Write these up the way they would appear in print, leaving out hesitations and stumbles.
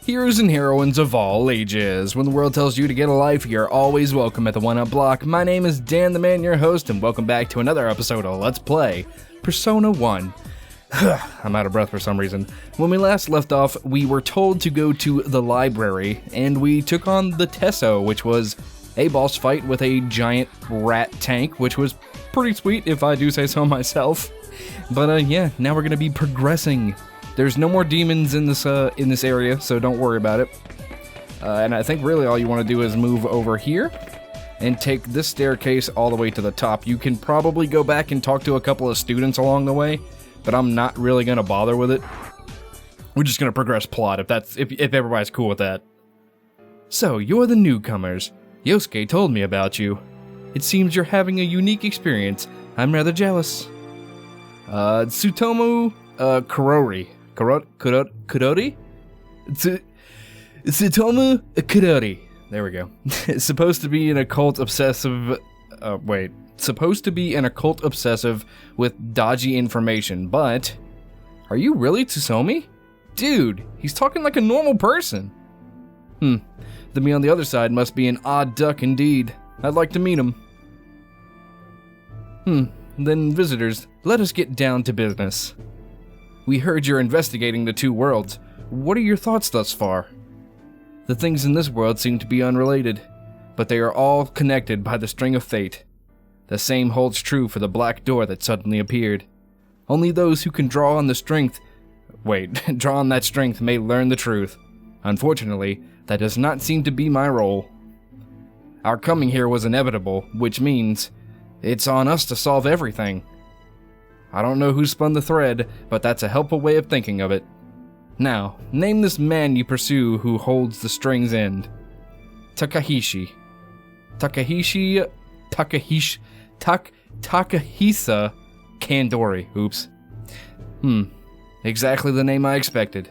Heroes and heroines of all ages. When the world tells you to get a life, you're always welcome at the One Up Block. My name is Dan the Man, your host, and welcome back to another episode of Let's Play Persona 1. I'm out of breath for some reason. When we last left off, we were told to go to the library, and we took on the Tesso, which was a boss fight with a giant rat tank, which was pretty sweet if I do say so myself. But yeah, now we're gonna be progressing. There's no more demons in this area, so don't worry about it. And I think really all you want to do is move over here and take this staircase all the way to the top. You can probably go back and talk to a couple of students along the way, but I'm not really gonna bother with it. We're just gonna progress plot if everybody's cool with that. So you're the newcomers. Yosuke told me about you. It seems you're having a unique experience. I'm rather jealous. Tsutomu Kurori. Kurori? Tsutomu Kurori. There we go. It's supposed to be an occult obsessive... Supposed to be an occult obsessive with dodgy information, but... Are you really Tsutomu? Dude, he's talking like a normal person. The me on the other side must be an odd duck indeed. I'd like to meet him. Then visitors, let us get down to business. We heard you're investigating the two worlds. What are your thoughts thus far? The things in this world seem to be unrelated, but they are all connected by the string of fate. The same holds true for the black door that suddenly appeared. Only those who can draw on that strength may learn the truth. Unfortunately, that does not seem to be my role. Our coming here was inevitable, which means it's on us to solve everything. I don't know who spun the thread, but that's a helpful way of thinking of it. Now, name this man you pursue who holds the string's end. Takahisa Kandori. Oops. Exactly the name I expected.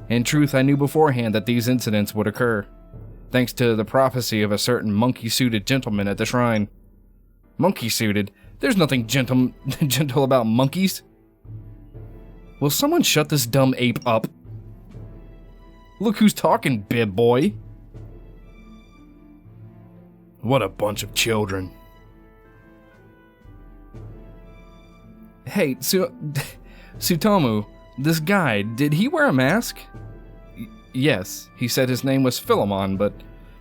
In truth, I knew beforehand that these incidents would occur, thanks to the prophecy of a certain monkey-suited gentleman at the shrine. Monkey-suited? There's nothing gentle about monkeys. Will someone shut this dumb ape up? Look who's talking, bib boy. What a bunch of children. Hey, Tsutomu, this guy, did he wear a mask? Yes, he said his name was Philemon, but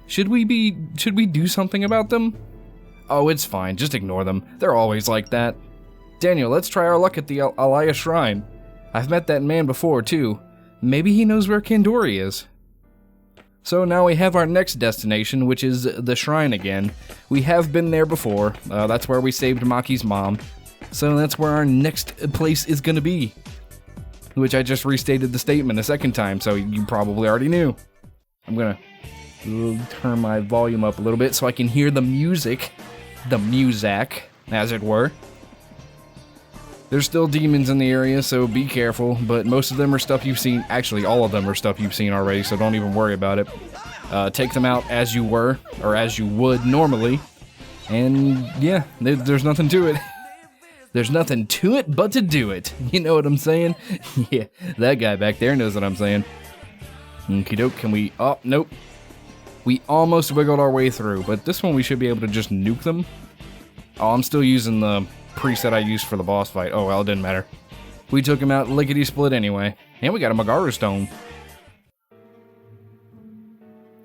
should we do something about them? Oh, it's fine, just ignore them. They're always like that. Daniel, let's try our luck at the Alaya Shrine. I've met that man before, too. Maybe he knows where Kandori is. So now we have our next destination, which is the shrine again. We have been there before. That's where we saved Maki's mom. So that's where our next place is gonna be. Which I just restated the statement a second time, so you probably already knew. I'm gonna turn my volume up a little bit so I can hear the music. The muzak, as it were. There's still demons in the area, so be careful, but most of them are stuff you've seen. Actually, all of them are stuff you've seen already, so don't even worry about it. Take them out as you were, or as you would normally, and yeah, there's nothing to it. There's nothing to it but to do it. You know what I'm saying? Yeah, that guy back there knows what I'm saying. Okie doke, can we... Oh, nope. We almost wiggled our way through, but this one we should be able to just nuke them. Oh, I'm still using the preset I used for the boss fight. Oh, well, it didn't matter. We took him out lickety-split anyway. And we got a Magaru Stone.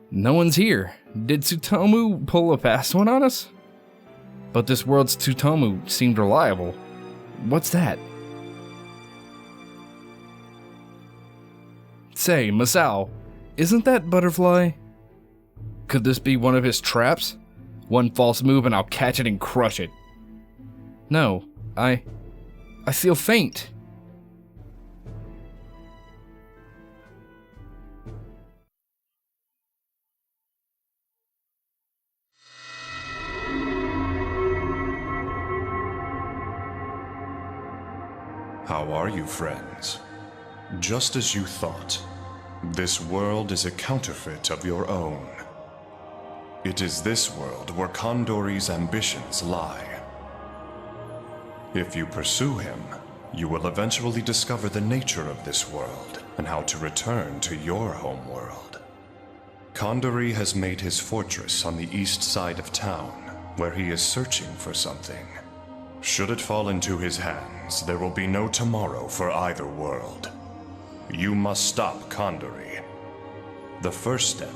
No one's here. Did Tsutomu pull a fast one on us? But this world's Tsutomu seemed reliable. What's that? Say, Masao, isn't that Butterfly? Could this be one of his traps? One false move and I'll catch it and crush it. No, I feel faint. How are you, friends? Just as you thought, this world is a counterfeit of your own. It is this world where Kandori's ambitions lie. If you pursue him, You will eventually discover the nature of this world and how to return to your home world. Kandari has made his fortress on the east side of town, where he is searching for something. Should it fall into his hands, there will be no tomorrow for either world. You must stop Kandari. The first step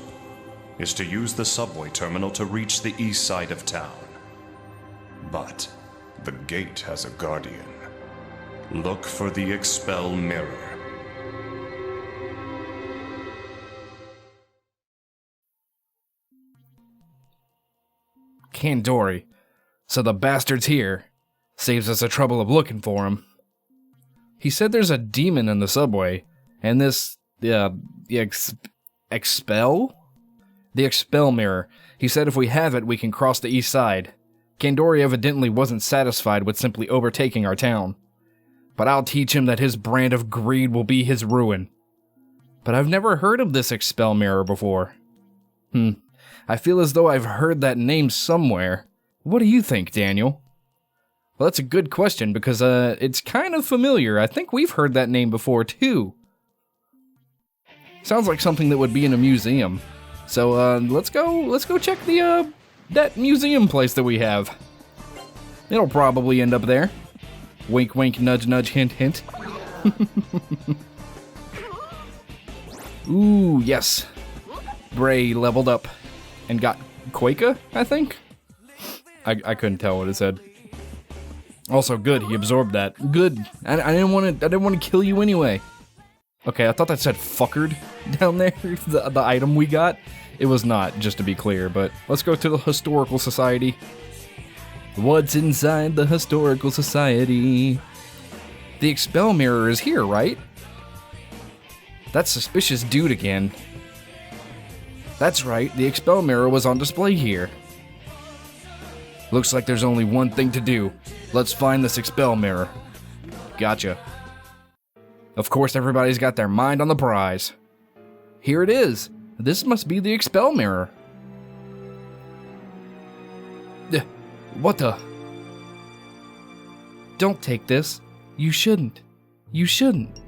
is to use the subway terminal to reach the east side of town. But the gate has a guardian. Look for the Expel Mirror. Kandori. So the bastard's here. Saves us the trouble of looking for him. He said there's a demon in the subway, and this, Expel? The Expel Mirror. He said if we have it, we can cross the east side. Kandori evidently wasn't satisfied with simply overtaking our town. But I'll teach him that his brand of greed will be his ruin. But I've never heard of this Expel Mirror before. I feel as though I've heard that name somewhere. What do you think, Daniel? Well, that's a good question, because it's kind of familiar. I think we've heard that name before, too. Sounds like something that would be in a museum. So, let's go check the, that museum place that we have. It'll probably end up there. Wink, wink, nudge, nudge, hint, hint. Ooh, yes. Bray leveled up and got Quaka, I think? I couldn't tell what it said. Also, good, he absorbed that. Good. I didn't want to kill you anyway. Okay, I thought that said fuckered down there, the item we got. It was not, just to be clear, but let's go to the Historical Society. What's inside the Historical Society? The Expel Mirror is here, right? That suspicious dude again. That's right, the Expel Mirror was on display here. Looks like there's only one thing to do. Let's find this Expel Mirror. Gotcha. Of course, everybody's got their mind on the prize. Here it is. This must be the Expel Mirror. What the? Don't take this. You shouldn't. You shouldn't.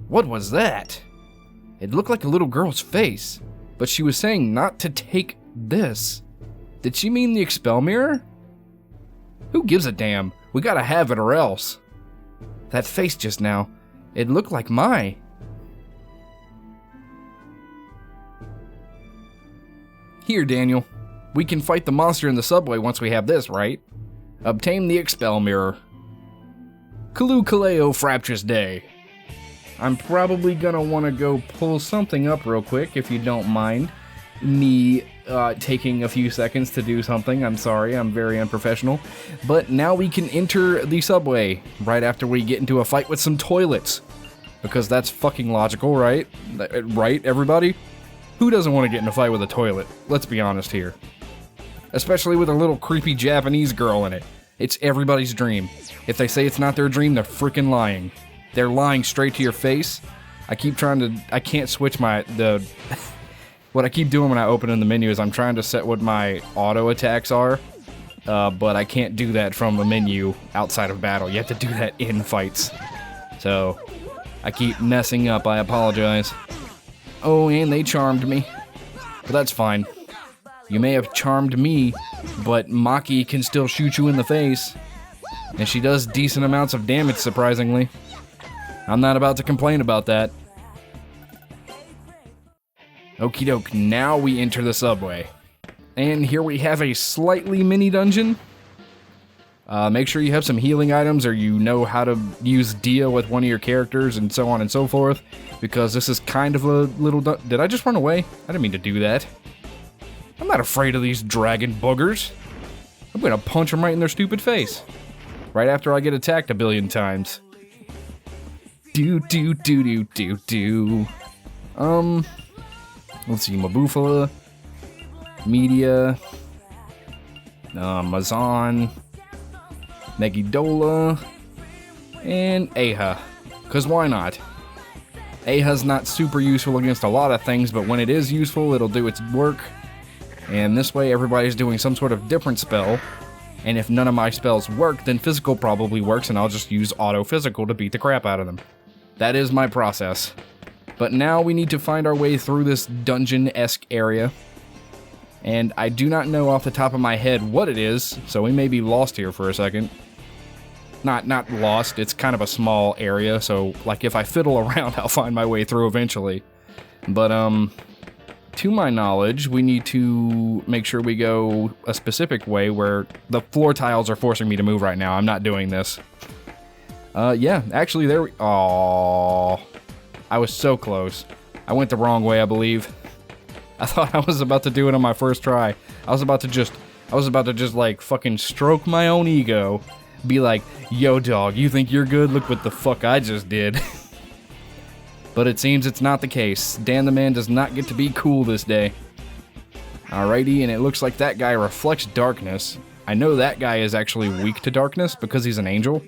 What was that? It looked like a little girl's face, but she was saying not to take this. Did she mean the Expel Mirror? Who gives a damn? We gotta have it or else. That face just now, it looked like my. Here, Daniel. We can fight the monster in the subway once we have this, right? Obtain the Expel Mirror. Kalu Kaleo Fraptious Day. I'm probably gonna want to go pull something up real quick, if you don't mind me taking a few seconds to do something. I'm sorry, I'm very unprofessional. But now we can enter the subway right after we get into a fight with some toilets. Because that's fucking logical, right? Right, everybody? Who doesn't want to get in a fight with a toilet? Let's be honest here. Especially with a little creepy Japanese girl in it. It's everybody's dream. If they say it's not their dream, they're freaking lying. They're lying straight to your face. I can't switch what I keep doing when I open in the menu is I'm trying to set what my auto attacks are, but I can't do that from a menu outside of battle. You have to do that in fights. So, I keep messing up, I apologize. Oh, and they charmed me. But that's fine. You may have charmed me, but Maki can still shoot you in the face. And she does decent amounts of damage, surprisingly. I'm not about to complain about that. Okie doke, now we enter the subway. And here we have a slightly mini dungeon. Make sure you have some healing items or you know how to use Dia with one of your characters and so on and so forth. Because this is kind of a little... Did I just run away? I didn't mean to do that. I'm not afraid of these dragon boogers. I'm gonna punch them right in their stupid face. Right after I get attacked a billion times. Let's see, Mabufala, Media, Mazan, Megidola, and Aha. Cause why not? Aha's not super useful against a lot of things, but when it is useful, it'll do its work. And this way everybody's doing some sort of different spell. And if none of my spells work, then physical probably works, and I'll just use auto physical to beat the crap out of them. That is my process. But now we need to find our way through this dungeon-esque area. And I do not know off the top of my head what it is, so we may be lost here for a second. Not lost, it's kind of a small area, so like if I fiddle around, I'll find my way through eventually. But to my knowledge, we need to make sure we go a specific way where the floor tiles are forcing me to move right now. I'm not doing this. Yeah, actually there we... Aww. I was so close. I went the wrong way, I believe. I thought I was about to do it on my first try. I was about to just like fucking stroke my own ego. Be like, yo dog, you think you're good? Look what the fuck I just did. But it seems it's not the case. Dan the Man does not get to be cool this day. Alrighty, and it looks like that guy reflects darkness. I know that guy is actually weak to darkness because he's an angel.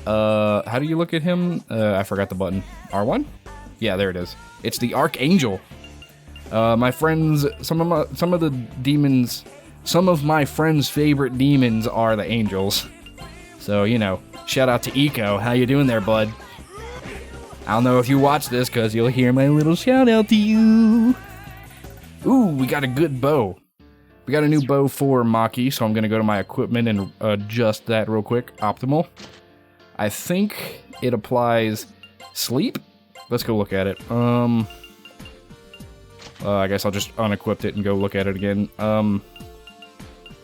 How do you look at him? I forgot the button. R1? Yeah, there it is. It's the Archangel. My friends, some of my friends' favorite demons are the angels. So, you know, shout out to Eco. How you doing there, bud? I don't know if you watch this, because you'll hear my little shout out to you. Ooh, we got a good bow. We got a new bow for Maki, so I'm going to go to my equipment and adjust that real quick. Optimal. I think it applies sleep. Let's go look at it. I guess I'll just unequip it and go look at it again.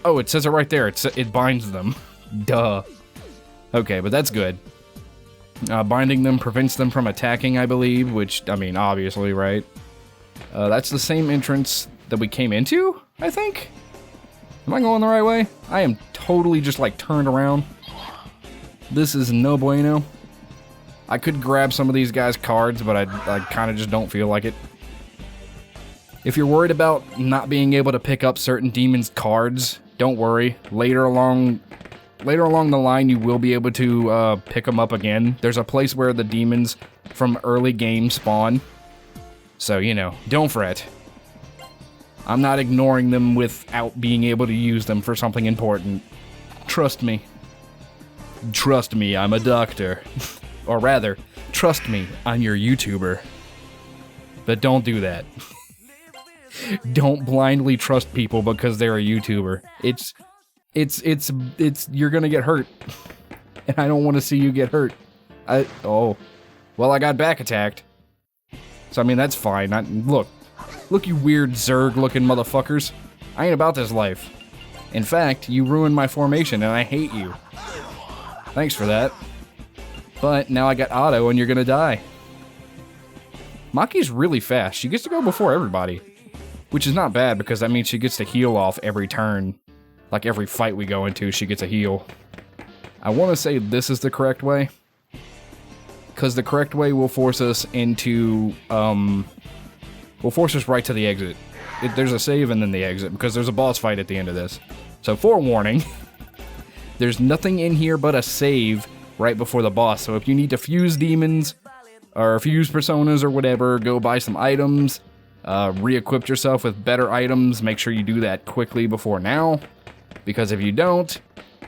Oh, it says it right there. It binds them. Duh. Okay, but that's good. Binding them prevents them from attacking, I believe, which, I mean, obviously, right? That's the same entrance that we came into, I think? Am I going the right way? I am totally just, like, turned around. This is no bueno. I could grab some of these guys' cards, but I kind of just don't feel like it. If you're worried about not being able to pick up certain demons' cards, don't worry. Later along the line, you will be able to pick them up again. There's a place where the demons from early game spawn. So, you know, don't fret. I'm not ignoring them without being able to use them for something important. Trust me. Trust me, I'm a doctor. Or rather, trust me, I'm your YouTuber. But don't do that. Don't blindly trust people because they're a YouTuber. You're gonna get hurt. And I don't want to see you get hurt. Well, I got back attacked. So, I mean, that's fine. Look, you weird Zerg-looking motherfuckers. I ain't about this life. In fact, you ruined my formation, and I hate you. Thanks for that. But now I got auto, and you're gonna die. Maki's really fast. She gets to go before everybody. Which is not bad, because that means she gets to heal off every turn. Like every fight we go into, she gets a heal. I want to say this is the correct way. Because the correct way will force us into, will force us right to the exit. There's a save and then the exit, because there's a boss fight at the end of this. So, forewarning, there's nothing in here but a save right before the boss. So if you need to fuse demons, or fuse personas or whatever, go buy some items, re-equip yourself with better items, make sure you do that quickly before now. Because if you don't,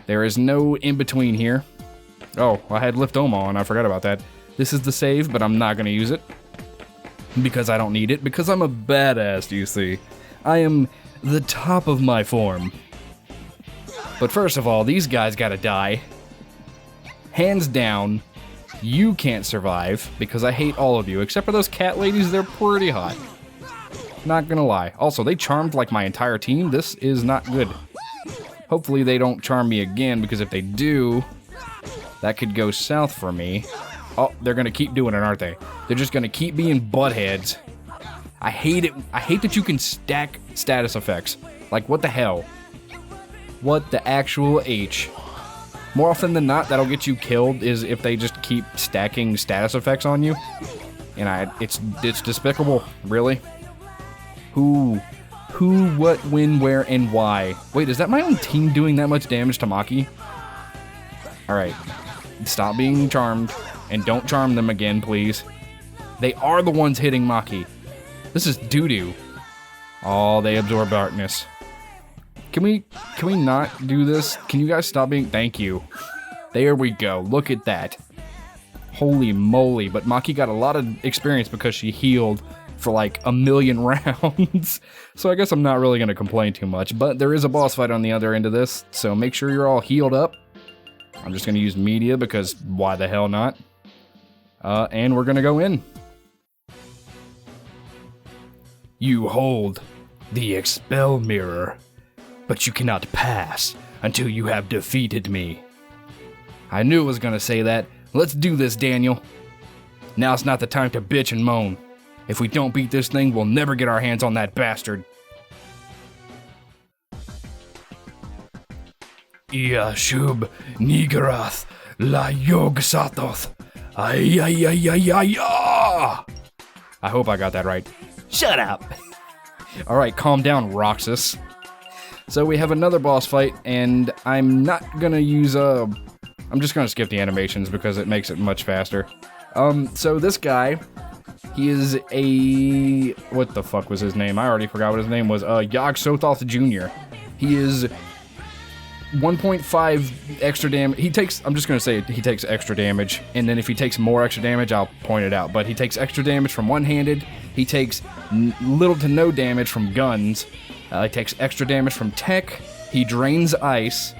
there is no in-between here. Oh, I had Lift Oma on, I forgot about that. This is the save, but I'm not going to use it. Because I don't need it, because I'm a badass, you see. I am the top of my form. But first of all, these guys gotta die. Hands down, you can't survive, because I hate all of you, except for those cat ladies, they're pretty hot. Not gonna lie. Also, they charmed like my entire team. This is not good. Hopefully they don't charm me again, because if they do, that could go south for me. Oh, they're gonna keep doing it, aren't they? They're just gonna keep being buttheads. I hate it. I hate that you can stack status effects. Like, what the hell? What the actual H? More often than not, that'll get you killed is if they just keep stacking status effects on you. And it's despicable, really. Who, what, when, where, and why? Wait, is that my own team doing that much damage to Maki? Alright. Stop being charmed, and don't charm them again, please. They are the ones hitting Maki. This is doo-doo. Oh, they absorb darkness. Can we not do this? Can you guys stop being... Thank you. There we go. Look at that. Holy moly. But Maki got a lot of experience because she healed for like 1,000,000 rounds. So I guess I'm not really going to complain too much. But there is a boss fight on the other end of this, so make sure you're all healed up. I'm just going to use media because why the hell not? And we're going to go in. You hold the Expel Mirror, but you cannot pass until you have defeated me. I knew it was going to say that. Let's do this, Daniel. Now's not the time to bitch and moan. If we don't beat this thing, we'll never get our hands on that bastard. Yashub Nigarath La Yog Satoth. I hope I got that right. Shut up. Alright, calm down, Roxas. So we have another boss fight, and I'm not gonna use I'm just gonna skip the animations because it makes it much faster. So this guy, he is a... What the fuck was his name? I already forgot what his name was. Yog Sothoth Jr. He is 1.5 extra damage. He takes, I'm just gonna say he takes extra damage, and then if he takes more extra damage, I'll point it out. But he takes extra damage from one-handed, he takes little to no damage from guns, he takes extra damage from tech, he drains ice,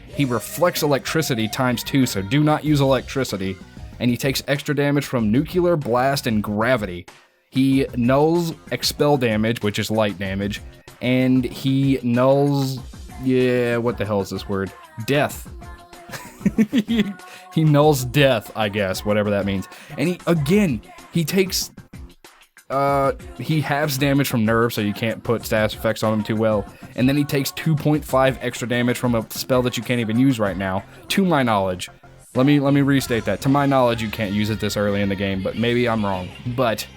he reflects electricity ×2, so do not use electricity, and he takes extra damage from nuclear, blast, and gravity. He nulls expel damage, which is light damage, and he nulls... Yeah, what the hell is this word? Death. He nulls death, I guess, whatever that means. And he takes... he halves damage from nerve, so you can't put status effects on him too well. And then he takes 2.5 extra damage from a spell that you can't even use right now, to my knowledge. Let me restate that. To my knowledge, you can't use it this early in the game, but maybe I'm wrong. But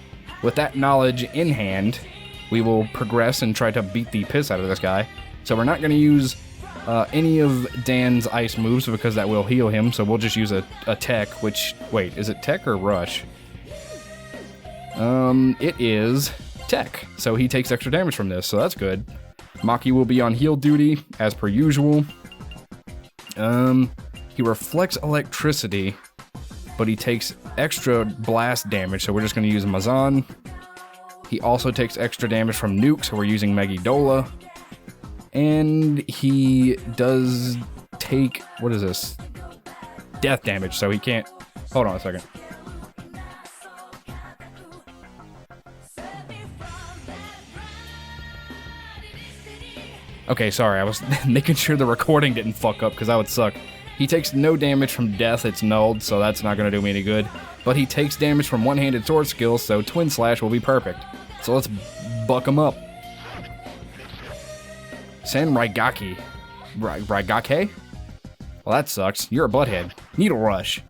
with that knowledge in hand, we will progress and try to beat the piss out of this guy. So we're not going to use any of Dan's ice moves because that will heal him, so we'll just use a tech, which... Wait, is it tech or rush? It is tech, so he takes extra damage from this, so that's good. Maki will be on heal duty, as per usual. He reflects electricity, but he takes extra blast damage, so we're just going to use Mazan. He also takes extra damage from nuke, so we're using Megidola. And he does take, what is this? Death damage, so he can't... Hold on a second. Okay, sorry, I was making sure the recording didn't fuck up, because that would suck. He takes no damage from death, it's nulled, so that's not going to do me any good. But he takes damage from one-handed sword skills, so Twin Slash will be perfect. So let's buck him up. Sen Raigaki. Raigake? Well, that sucks. You're a butthead. Needle Rush.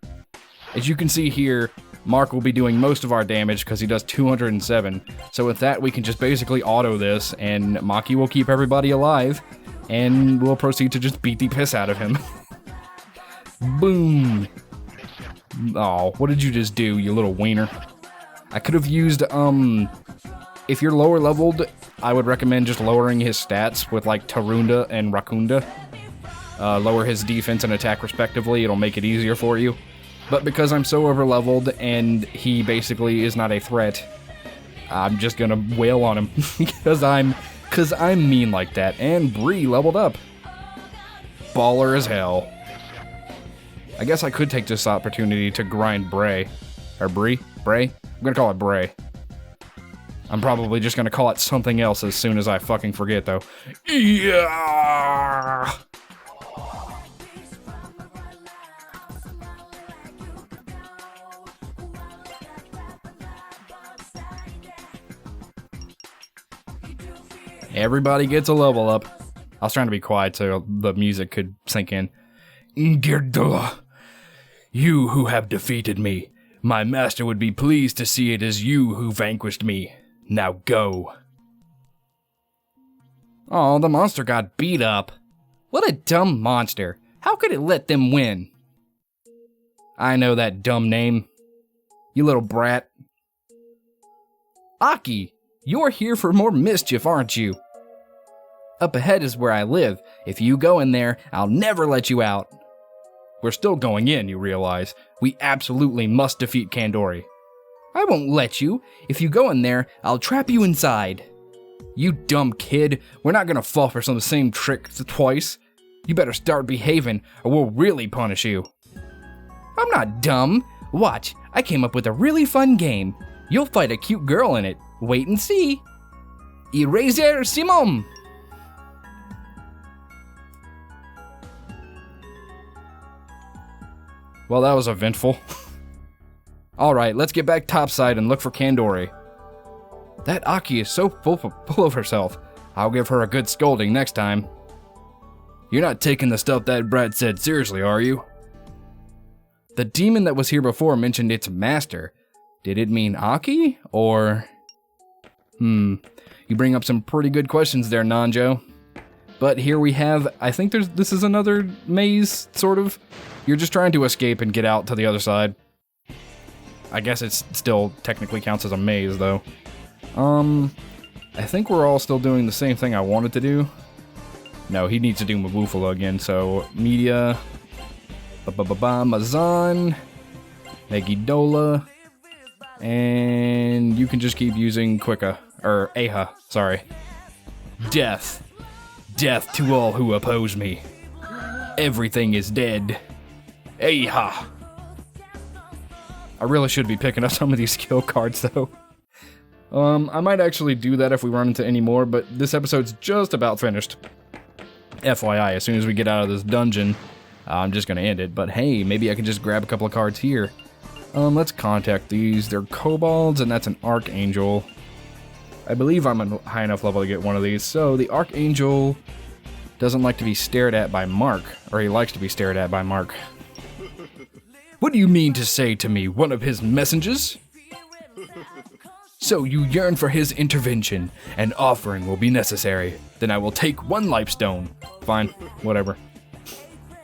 As you can see here, Mark will be doing most of our damage because he does 207. So with that, we can just basically auto this, and Maki will keep everybody alive, and we'll proceed to just beat the piss out of him. Boom. Oh, what did you just do, you little wiener? I could have used, if you're lower leveled, I would recommend just lowering his stats with like Tarunda and Rakunda. Lower his defense and attack respectively, it'll make it easier for you. But because I'm so over leveled and he basically is not a threat, I'm just gonna wail on him because I'm mean like that. And Bree leveled up. Baller as hell. I guess I could take this opportunity to grind Bray. Or Bree? Bray? I'm gonna call it Bray. I'm probably just gonna call it something else as soon as I fucking forget, though. Yeah! Everybody gets a level up. I was trying to be quiet so the music could sink in. Girdula, you who have defeated me, my master would be pleased to see it is you who vanquished me. Now go. Oh, the monster got beat up. What a dumb monster. How could it let them win? I know that dumb name. You little brat. Aki, you're here for more mischief, aren't you? Up ahead is where I live. If you go in there, I'll never let you out. We're still going in, you realize. We absolutely must defeat Kandori. I won't let you. If you go in there, I'll trap you inside. You dumb kid. We're not gonna fall for some same trick twice. You better start behaving, or we'll really punish you. I'm not dumb. Watch, I came up with a really fun game. You'll fight a cute girl in it. Wait and see. Eraser Simon! Well, that was eventful. Alright, let's get back topside and look for Kandori. That Aki is so full of herself. I'll give her a good scolding next time. You're not taking the stuff that brat said seriously, are you? The demon that was here before mentioned its master. Did it mean Aki, or... You bring up some pretty good questions there, Nanjo. But here we have, I think this is another maze, sort of. You're just trying to escape and get out to the other side. I guess it still technically counts as a maze, though. I think we're all still doing the same thing I wanted to do. No, he needs to do Mabufala again, so media, Mazan, Megidola, and you can just keep using Aha, sorry. Death. Death to all who oppose me. Everything is dead. Aha. I really should be picking up some of these skill cards, though. I might actually do that if we run into any more, but this episode's just about finished. FYI, as soon as we get out of this dungeon, I'm just gonna end it. But hey, maybe I can just grab a couple of cards here. Let's contact these. They're kobolds, and that's an archangel. I believe I'm a high enough level to get one of these. So the archangel doesn't like to be stared at by Mark, or he likes to be stared at by Mark. What do you mean to say to me, one of his messengers? So you yearn for his intervention. An offering will be necessary. Then I will take one lifestone. Fine, whatever.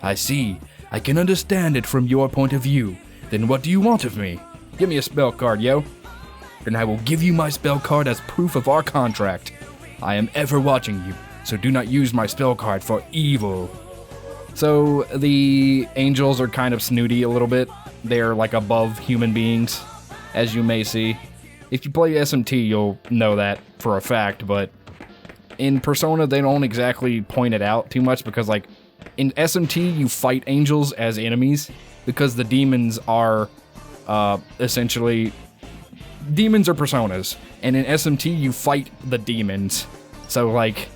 I see. I can understand it from your point of view. Then what do you want of me? Give me a spell card, yo. And I will give you my spell card as proof of our contract. I am ever watching you, so do not use my spell card for evil. So the angels are kind of snooty a little bit. They're like above human beings, as you may see. If you play SMT, you'll know that for a fact, but in Persona, they don't exactly point it out too much because, like, in SMT, you fight angels as enemies because the demons are essentially... Demons are personas, and in SMT, you fight the demons. So, like,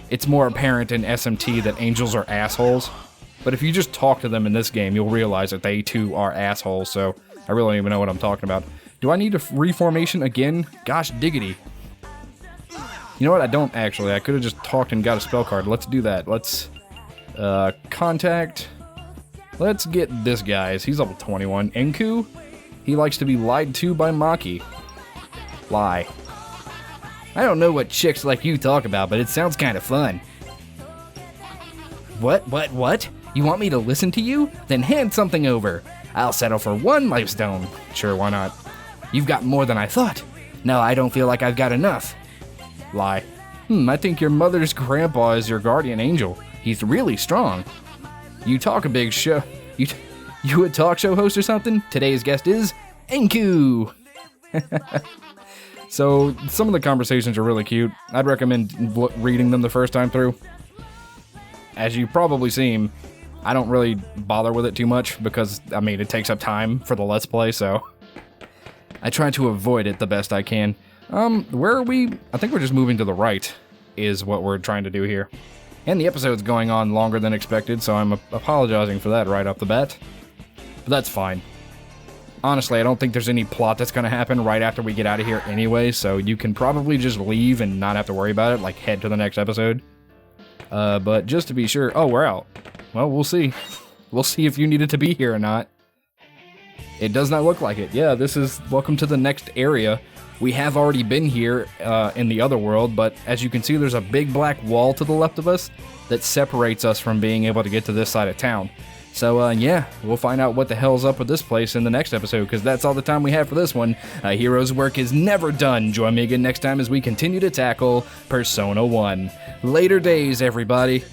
it's more apparent in SMT that angels are assholes. But if you just talk to them in this game, you'll realize that they, too, are assholes, so I really don't even know what I'm talking about. Do I need a reformation again? Gosh diggity. You know what? I don't, actually. I could have just talked and got a spell card. Let's do that. Let's, contact... Let's get this guy. He's level 21. Enku? He likes to be lied to by Maki. Lie. I don't know what chicks like you talk about, but it sounds kind of fun. What? You want me to listen to you? Then hand something over. I'll settle for one lifestone. Sure, why not? You've got more than I thought. No, I don't feel like I've got enough. Lie. I think your mother's grandpa is your guardian angel. He's really strong. You talk a big show. You a talk show host or something? Today's guest is Enku. So, some of the conversations are really cute. I'd recommend reading them the first time through. As you probably seen, I don't really bother with it too much because, I mean, it takes up time for the Let's Play, so I try to avoid it the best I can. Where are we? I think we're just moving to the right, is what we're trying to do here. And the episode's going on longer than expected, so I'm apologizing for that right off the bat. But that's fine. Honestly, I don't think there's any plot that's going to happen right after we get out of here anyway, so you can probably just leave and not have to worry about it, like head to the next episode. But just to be sure... Oh, we're out. Well, we'll see. We'll see if you needed to be here or not. It does not look like it. Yeah, this is... Welcome to the next area. We have already been here in the other world, but as you can see, there's a big black wall to the left of us that separates us from being able to get to this side of town. So, yeah, we'll find out what the hell's up with this place in the next episode, because that's all the time we have for this one. Hero's work is never done. Join me again next time as we continue to tackle Persona 1. Later days, everybody.